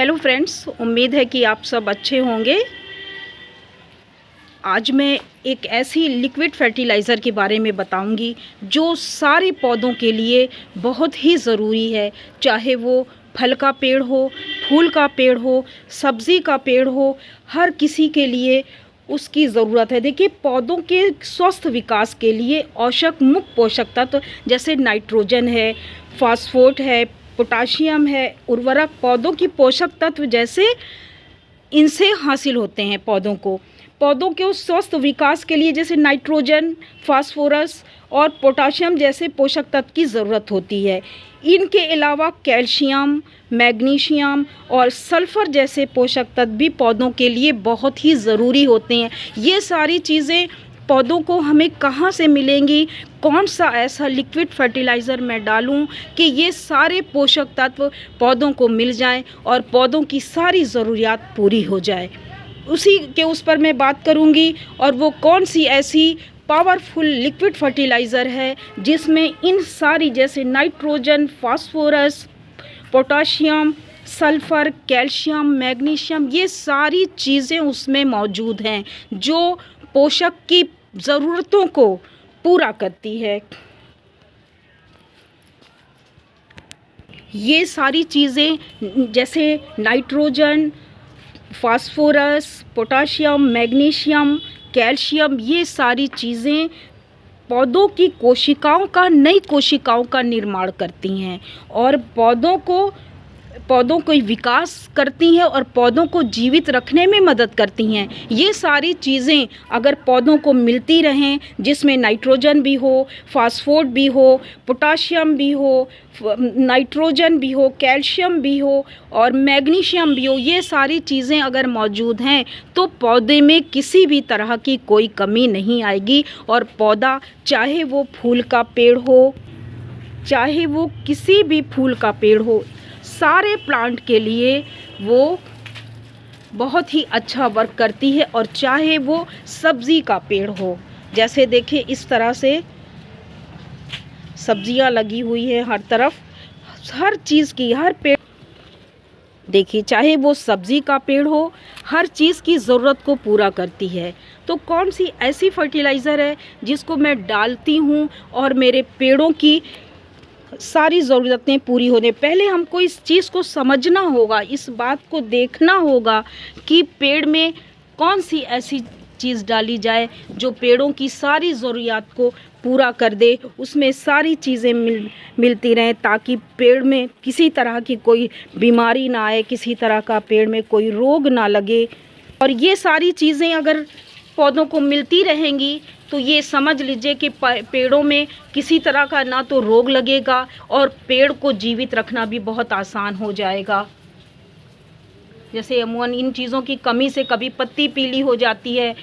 Hello friends, उम्मीद है कि आप सब अच्छे होंगे। आज मैं एक ऐसी लिक्विड फर्टिलाइज़र के बारे में बताऊंगी जो सारे पौधों के लिए बहुत ही ज़रूरी है। चाहे वो फल का पेड़ हो, फूल का पेड़ हो, सब्ज़ी का पेड़ हो, हर किसी के लिए उसकी ज़रूरत है। देखिए, पौधों के स्वस्थ विकास के लिए औषक मुख्य पोषक तत्व जैसे नाइट्रोजन है, फास्फोट है, पोटाशियम है, उर्वरक पौधों की पोषक तत्व जैसे इनसे हासिल होते हैं। पौधों के उस स्वस्थ विकास के लिए जैसे नाइट्रोजन, फास्फोरस और पोटाशियम जैसे पोषक तत्व की ज़रूरत होती है। इनके अलावा कैल्शियम, मैग्नीशियम और सल्फ़र जैसे पोषक तत्व भी पौधों के लिए बहुत ही ज़रूरी होते हैं। ये सारी चीज़ें पौधों को हमें कहाँ से मिलेंगी, कौन सा ऐसा लिक्विड फर्टिलाइज़र मैं डालूं कि ये सारे पोषक तत्व पौधों को मिल जाएं और पौधों की सारी ज़रूरियात पूरी हो जाए, उसी के उस पर मैं बात करूंगी। और वो कौन सी ऐसी पावरफुल लिक्विड फर्टिलाइज़र है जिसमें इन सारी जैसे nitrogen, phosphorus, potassium, sulphur, calcium, magnesium, ये सारी चीज़ें उसमें मौजूद हैं जो पोषक की ज़रूरतों को पूरा करती है। ये सारी चीज़ें जैसे nitrogen, phosphorus, potassium, magnesium, calcium, ये सारी चीज़ें पौधों की कोशिकाओं का नई कोशिकाओं का निर्माण करती हैं और पौधों को विकास करती हैं और पौधों को जीवित रखने में मदद करती हैं। ये सारी चीज़ें अगर पौधों को मिलती रहें, जिसमें नाइट्रोजन भी हो, फास्फोट भी हो, पोटाशियम भी हो, नाइट्रोजन भी हो, कैल्शियम भी हो और मैग्नीशियम भी हो, ये सारी चीज़ें अगर मौजूद हैं तो पौधे में किसी भी तरह की कोई कमी नहीं आएगी। और पौधा चाहे वो फूल का पेड़ हो, चाहे वो किसी भी फूल का पेड़ हो, सारे प्लांट के लिए वो बहुत ही अच्छा वर्क करती है। और चाहे वो सब्ज़ी का पेड़ हो, जैसे देखिए इस तरह से सब्जियां लगी हुई है हर तरफ, हर चीज़ की, हर पेड़ देखिए, चाहे वो सब्ज़ी का पेड़ हो, हर चीज़ की ज़रूरत को पूरा करती है। तो कौन सी ऐसी फर्टिलाइज़र है जिसको मैं डालती हूँ और मेरे पेड़ों की सारी ज़रूरतें पूरी होने? पहले हमको इस चीज़ को समझना होगा, इस बात को देखना होगा कि पेड़ में कौन सी ऐसी चीज़ डाली जाए जो पेड़ों की सारी ज़रूरियात को पूरा कर दे, उसमें सारी चीज़ें मिलती रहें ताकि पेड़ में किसी तरह की कोई बीमारी ना आए, किसी तरह का पेड़ में कोई रोग ना लगे। और ये सारी चीज़ें अगर पौधों को मिलती रहेंगी तो ये समझ लीजिए कि पेड़ों में किसी तरह का ना तो रोग लगेगा और पेड़ को जीवित रखना भी बहुत आसान हो जाएगा। जैसे अमूमन इन चीज़ों की कमी से कभी पत्ती पीली हो जाती है,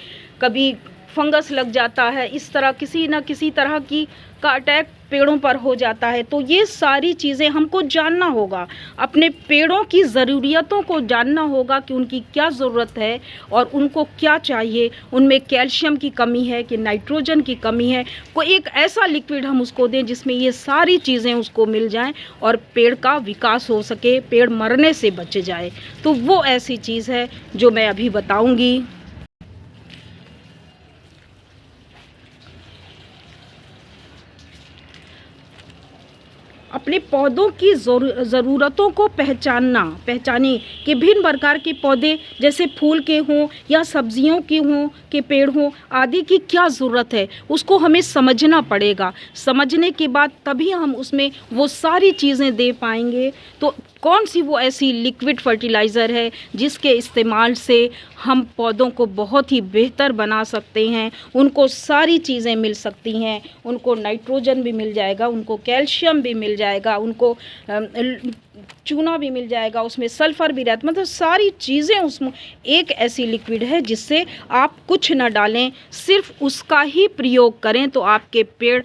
कभी फंगस लग जाता है, इस तरह किसी न किसी तरह का अटैक पेड़ों पर हो जाता है। तो ये सारी चीज़ें हमको जानना होगा, अपने पेड़ों की ज़रूरियतों को जानना होगा कि उनकी क्या ज़रूरत है और उनको क्या चाहिए, उनमें कैल्शियम की कमी है कि नाइट्रोजन की कमी है। कोई एक ऐसा लिक्विड हम उसको दें जिसमें ये सारी चीज़ें उसको मिल जाएं और पेड़ का विकास हो सके, पेड़ मरने से बच जाए। तो वो ऐसी चीज़ है जो मैं अभी बताऊँगी। अपने पौधों की ज़रूरतों को पहचाने कि भिन्न प्रकार के पौधे जैसे फूल के हों या सब्जियों के हों के पेड़ हों आदि की क्या ज़रूरत है, उसको हमें समझना पड़ेगा। समझने के बाद तभी हम उसमें वो सारी चीज़ें दे पाएंगे। तो कौन सी वो ऐसी लिक्विड फर्टिलाइज़र है जिसके इस्तेमाल से हम पौधों को बहुत ही बेहतर बना सकते हैं, उनको सारी चीज़ें मिल सकती हैं, उनको नाइट्रोजन भी मिल जाएगा, उनको कैल्शियम भी मिल जाएगा, उनको चूना भी मिल जाएगा, उसमें सल्फ़र भी रहता, मतलब सारी चीज़ें उसमें एक ऐसी लिक्विड है जिससे आप कुछ न डालें, सिर्फ उसका ही प्रयोग करें तो आपके पेड़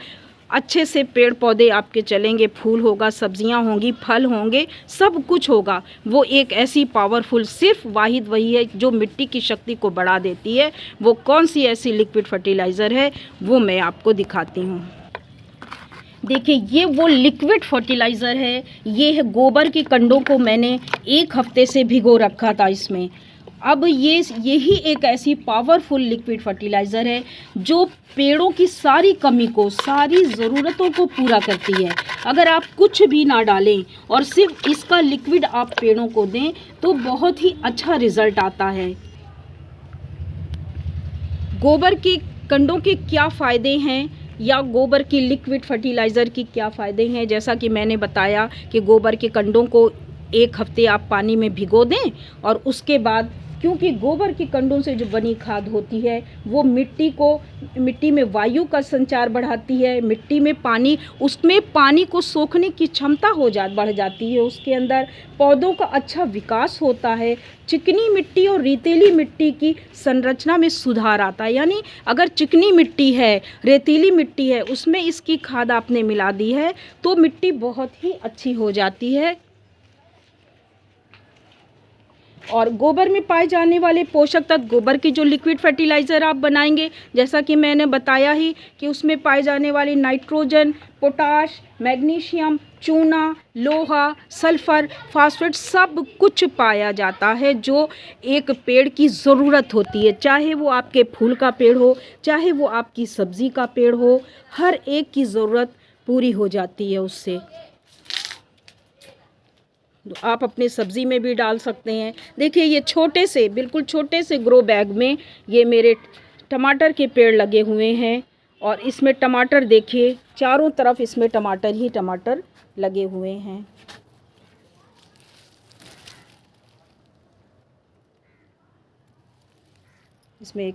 अच्छे से, पेड़ पौधे आपके चलेंगे, फूल होगा, सब्जियां होंगी, फल होंगे, सब कुछ होगा। वो एक ऐसी पावरफुल सिर्फ वाहिद वही है जो मिट्टी की शक्ति को बढ़ा देती है। वो कौन सी ऐसी लिक्विड फर्टिलाइज़र है वो मैं आपको दिखाती हूँ। देखिए ये वो लिक्विड फर्टिलाइज़र है, ये है गोबर के कंडों को मैंने 1 हफ्ते से भिगो रखा था इसमें। अब यही एक ऐसी पावरफुल लिक्विड फर्टिलाइज़र है जो पेड़ों की सारी कमी को, सारी ज़रूरतों को पूरा करती है। अगर आप कुछ भी ना डालें और सिर्फ इसका लिक्विड आप पेड़ों को दें तो बहुत ही अच्छा रिज़ल्ट आता है। गोबर के कंडों के क्या फ़ायदे हैं या गोबर की लिक्विड फर्टिलाइज़र की क्या फ़ायदे हैं, जैसा कि मैंने बताया कि गोबर के कंडों को 1 हफ्ते आप पानी में भिगो दें और उसके बाद, क्योंकि गोबर के कंडों से जो बनी खाद होती है वो मिट्टी में वायु का संचार बढ़ाती है, मिट्टी में उसमें पानी को सोखने की क्षमता बढ़ जाती है, उसके अंदर पौधों का अच्छा विकास होता है, चिकनी मिट्टी और रेतीली मिट्टी की संरचना में सुधार आता है। यानी अगर चिकनी मिट्टी है, रेतीली मिट्टी है, उसमें इसकी खाद आपने मिला दी है तो मिट्टी बहुत ही अच्छी हो जाती है। और गोबर में पाए जाने वाले पोषक तत्व, गोबर की जो लिक्विड फर्टिलाइज़र आप बनाएंगे, जैसा कि मैंने बताया ही कि उसमें पाए जाने वाले नाइट्रोजन, पोटाश, मैग्नीशियम, चूना, लोहा, सल्फ़र, फास्फेट सब कुछ पाया जाता है जो एक पेड़ की ज़रूरत होती है। चाहे वो आपके फूल का पेड़ हो, चाहे वो आपकी सब्ज़ी का पेड़ हो, हर एक की ज़रूरत पूरी हो जाती है उससे। आप अपने सब्ज़ी में भी डाल सकते हैं। देखिए ये बिल्कुल छोटे से ग्रो बैग में ये मेरे टमाटर के पेड़ लगे हुए हैं और इसमें टमाटर देखिए चारों तरफ इसमें टमाटर ही टमाटर लगे हुए हैं। इसमें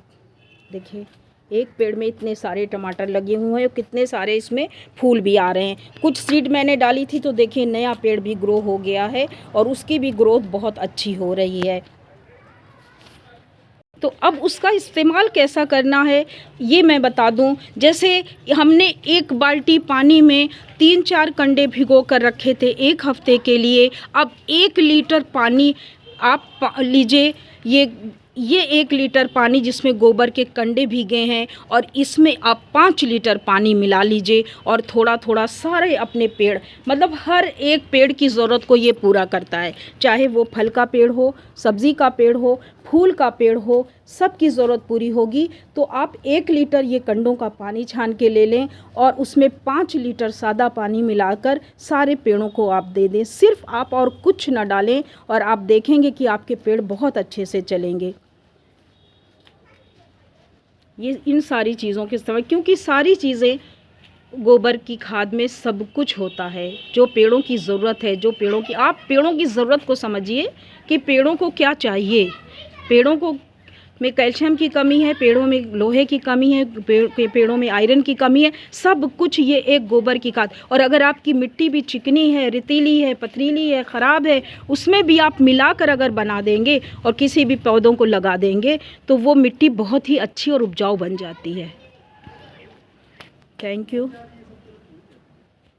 देखिए एक पेड़ में इतने सारे टमाटर लगे हुए हैं और कितने सारे इसमें फूल भी आ रहे हैं। कुछ सीड मैंने डाली थी तो देखिए नया पेड़ भी ग्रो हो गया है और उसकी भी ग्रोथ बहुत अच्छी हो रही है। तो अब उसका इस्तेमाल कैसा करना है ये मैं बता दूं। जैसे हमने 1 बाल्टी पानी में 3-4 कंडे भिगो कर रखे थे 1 हफ्ते के लिए। अब 1 लीटर पानी आप लीजिए, ये 1 लीटर पानी जिसमें गोबर के कंडे भीगे हैं और इसमें आप 5 लीटर पानी मिला लीजिए और थोड़ा थोड़ा सारे अपने पेड़, मतलब हर एक पेड़ की ज़रूरत को ये पूरा करता है। चाहे वो फल का पेड़ हो, सब्ज़ी का पेड़ हो, फूल का पेड़ हो, सब की ज़रूरत पूरी होगी। तो आप 1 लीटर ये कंडों का पानी छान के ले लें और उसमें 5 लीटर सादा पानी मिलाकर सारे पेड़ों को आप दे दें। सिर्फ आप और कुछ ना डालें और आप देखेंगे कि आपके पेड़ बहुत अच्छे से चलेंगे। ये इन सारी चीज़ों के इस्तेमाल, क्योंकि सारी चीज़ें गोबर की खाद में सब कुछ होता है जो पेड़ों की ज़रूरत है। आप पेड़ों की ज़रूरत को समझिए कि पेड़ों को क्या चाहिए। पेड़ों को में कैल्शियम की कमी है, पेड़ों में लोहे की कमी है, पेड़ों में आयरन की कमी है, सब कुछ ये एक गोबर की खाद। और अगर आपकी मिट्टी भी चिकनी है, रेतीली है, पथरीली है, ख़राब है, उसमें भी आप मिलाकर अगर बना देंगे और किसी भी पौधों को लगा देंगे तो वो मिट्टी बहुत ही अच्छी और उपजाऊ बन जाती है। Thank you.